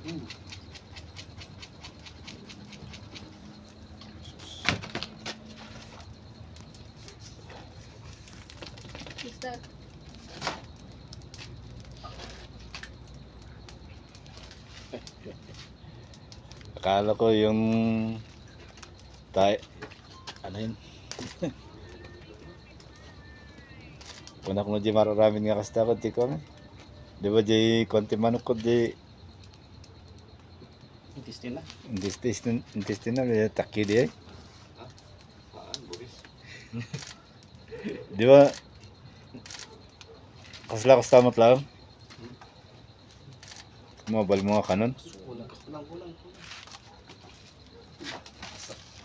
Is that? Akala ko yung ano yun? Kunak mo di mararamin nga kasta ko, di ko man. Di ba di konti manok ko di intestinal, takki di eh. Buris. Di ba? Kasla kasta matlaw? Mabal mo ka nun? Kulang.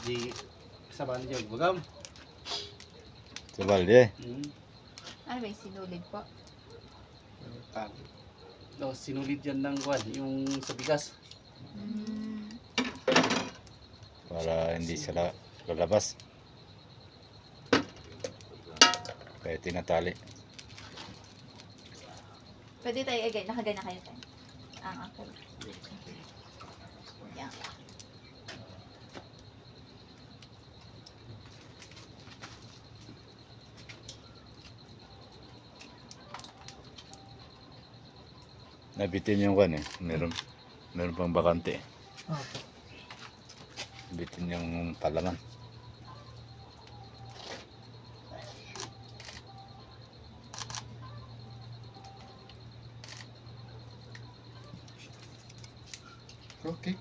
Di kasama niyo bagam. Sabal di eh. Ano ba yung sinulid po? Sinulid yan ng kwan, yung sa bigas. Para hindi sila lalabas. Kaya tinatali. Pwede tayo again. Nakagana kayo tayo. Okay. Yan. Nabitin yung kan eh. Meron pang bakante eh. Opo. Bitin yung palaman. Okay.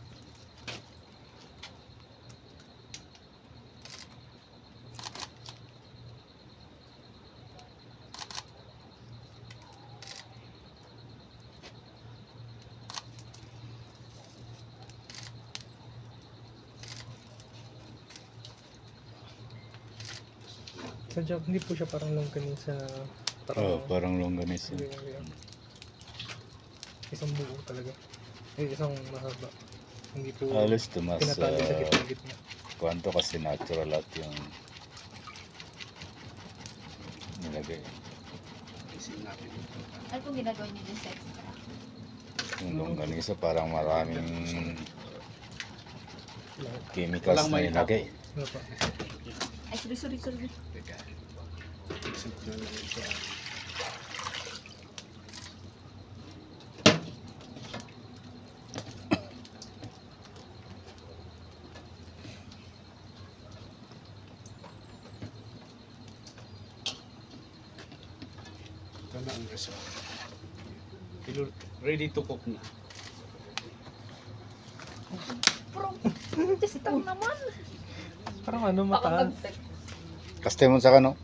Sadya, hindi po siya parang longganisa. Oo, parang longganisa. Isang buo talaga. Isang mahaba. Hindi po Halos tumas tinatali sa gitna-gitna. kwanto kasi natural at yung nilagay. Ano pong ginagawa niyo dun sa extra? Yung longganisa parang maraming chemicals Walang na may nilagay. Ano pa? Ay, sorry. Ito na ang rasa. Ready to cook na. Testaw naman. Parang ano mataas. Kaste mo sa kano?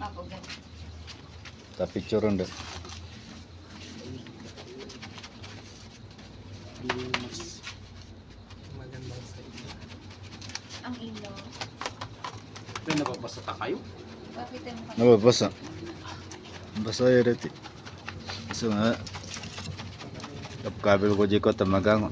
Ako, ganun. Sa picture ron doon. Yung mas Magandang side. Ang ilaw. ito nababasa ta kayo. Bakit mo kami? Nababasa. Basa yun ito. So nga. Kabel ko di ko tamagang.